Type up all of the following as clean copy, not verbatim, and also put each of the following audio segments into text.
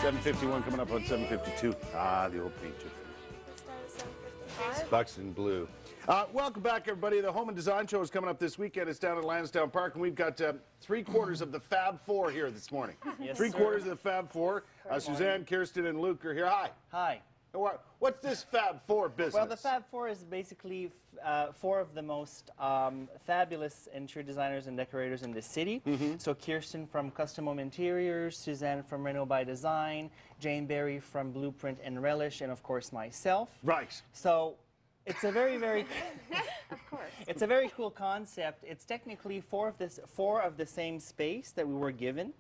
7:51 coming up on 7:52. Ah, the old paint chip. Buxton Blue. Welcome back, everybody. The Home and Design Show is coming up this weekend. It's down at Lansdowne Park, and we've got 3/4 of the FAB4 here this morning. Yes, 3/4 of the FAB4. Suzanne, Kirsten, and Luke are here. Hi. Hi. What's this FAB4 business? Well, the FAB4 is basically 4 of the most fabulous interior designers and decorators in the city. So Kirsten from Custom Home Interiors, Suzanne from Reno by Design, Jane Berry from Blueprint and Relish, and of course myself. Right. So it's a very, very Of course. it's a very cool concept. It's technically four of the same space that we were given.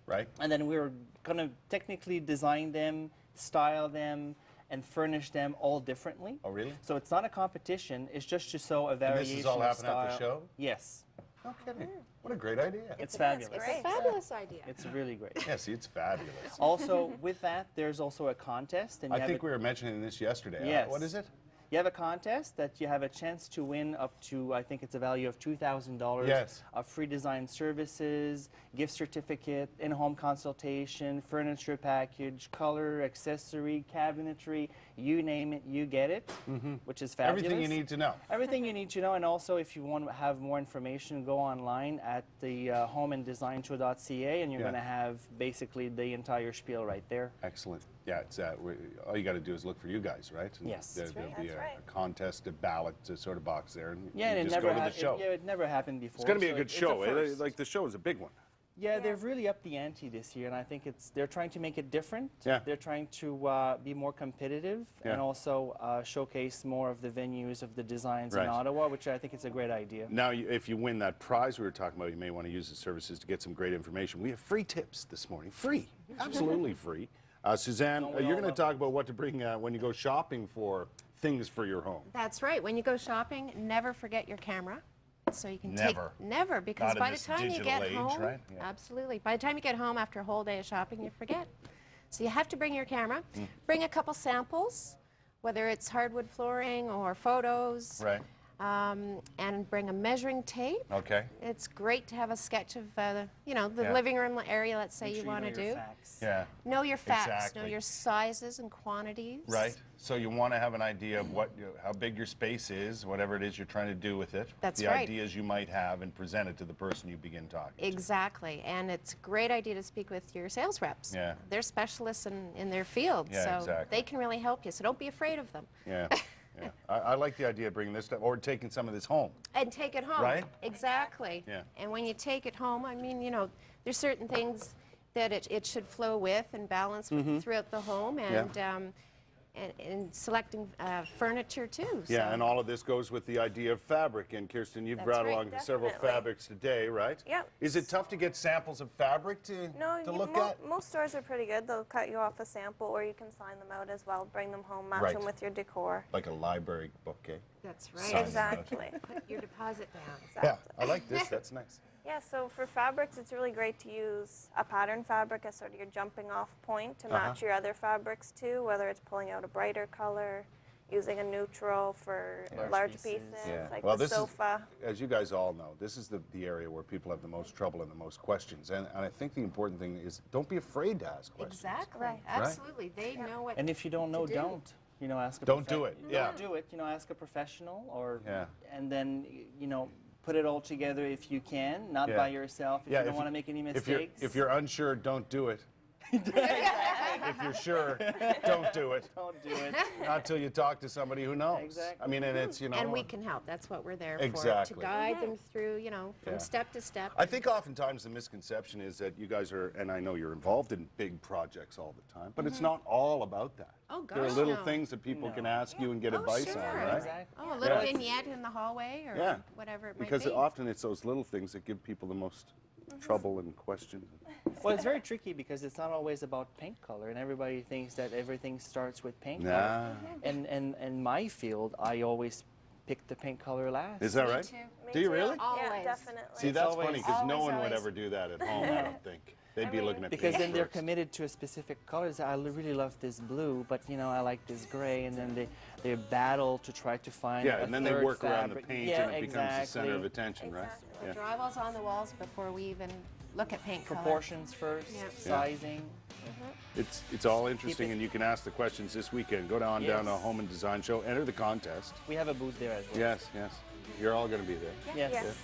Right. And then we were going to technically design them, style them, and furnish them all differently. Oh, really? So it's not a competition. It's just to show a variation this is all of happening at the show? Yes. No kidding. What a great idea. It's fabulous. It's a fabulous idea. It's really great. Yeah, see, it's fabulous. Also, with that, there's also a contest. And I think we were mentioning this yesterday. Yes. What is it? You have a contest that you have a chance to win up to, I think it's a value of $2,000 Yes. of free design services, gift certificate, in-home consultation, furniture package, color, accessory, cabinetry, you name it, you get it, which is fabulous. Everything you need to know. Everything you need to know, and also if you want to have more information, go online at the homeanddesigntour.ca, and you're going to have basically the entire spiel right there. Excellent. Yeah, it's all you got to do is look for you guys, right? And Yes. There'll be That's right. a contest, a ballot sort of box there, and Yeah, you and just go to the show. it never happened before. It's going to be a so good it's show. first. Like the show is a big one. Yeah, they've really upped the ante this year, and I think they're trying to make it different. Yeah. They're trying to be more competitive and also showcase more of the venues of the designs in Ottawa, which I think is a great idea. Now, if you win that prize we were talking about, you may want to use the services to get some great information. We have free tips this morning. Free. Absolutely free. Suzanne, you're going to talk about what to bring when you go shopping for things for your home. That's right. When you go shopping, never forget your camera. So you can Never. because Not in by the this time you digital get age, home, right? Yeah. absolutely. By the time you get home after a whole day of shopping, you forget. So you have to bring your camera. Bring a couple samples, whether it's hardwood flooring or photos. Right. And bring a measuring tape. Okay. It's great to have a sketch of, the living room area, let's say you want to do. Yeah. Know your facts, Exactly. know your sizes and quantities. Right. So you want to have an idea of how big your space is, whatever it is you're trying to do with it. That's the right. ideas you might have, and present it to the person you begin talking to. Exactly. And it's a great idea to speak with your sales reps. Yeah. They're specialists in their field, Yeah, so exactly. they can really help you. So don't be afraid of them. Yeah. Yeah. I like the idea of bringing this stuff, or taking some of this home. And take it home. Right? Exactly. Yeah. And when you take it home, I mean, there's certain things that it should flow with and balance throughout the home, and selecting furniture too. Yeah, so. and all of this goes with the idea of fabric. And Kirsten, you've That's brought right. along several fabrics today, right? Yep. Is it tough to get samples of fabric to look at? Most stores are pretty good. They'll cut you off a sample, or you can sign them out as well. Bring them home, match them with your decor. Like a library bookcase. That's Sign right. Exactly. Put your deposit down. Yeah, I like this. That's nice. Yeah, so for fabrics, it's really great to use a pattern fabric as sort of your jumping off point to match your other fabrics too, whether it's pulling out a brighter color, using a neutral for large pieces, like the sofa. As you guys all know, this is the area where people have the most trouble and the most questions. And I think the important thing is don't be afraid to ask questions. Exactly. Right. Absolutely. They know what And if you don't know, to do. don't. Ask a Don't do it. Yeah. Don't do it. Ask a professional, and then put it all together if you can, not by yourself. If you don't want to make any mistakes. If you're unsure, don't do it. If you're sure, don't do it. Don't do it. Not till you talk to somebody who knows. Exactly. I mean, and it's, And we can help. That's what we're there Exactly. for, to guide them through, from step to step. I think oftentimes the misconception is that you guys are, and I know you're involved in big projects all the time, but it's not all about that. Oh, gosh, there are little no. things that people can ask you and get advice sure. on, right? Exactly. Oh, a little vignette in the hallway or whatever it might Because be. often it's those little things that give people the most trouble and questions. Well, it's very tricky because it's not always about paint color, and everybody thinks that everything starts with paint color. And in my field, I always pick the paint color last. Is that right? too. Do you really? Always. Yeah, definitely. See, that's always- funny because no one would always. ever do that at home, I don't think. They'd be looking at Because paint then they're first. committed to a specific color. I really love this blue, but I like this gray, and then they battle to try to find a and then they third work around the fabric. paint Yeah, and it becomes the center of exactly. attention, right? The drywall's on the walls before we even look at paint color. Proportions first, Yeah. sizing. It's all interesting, and you can ask the questions this weekend. Go down to Home and Design Show, enter the contest. We have a booth there as well. Yes, yes. You're all going to be there. Yes. Yes.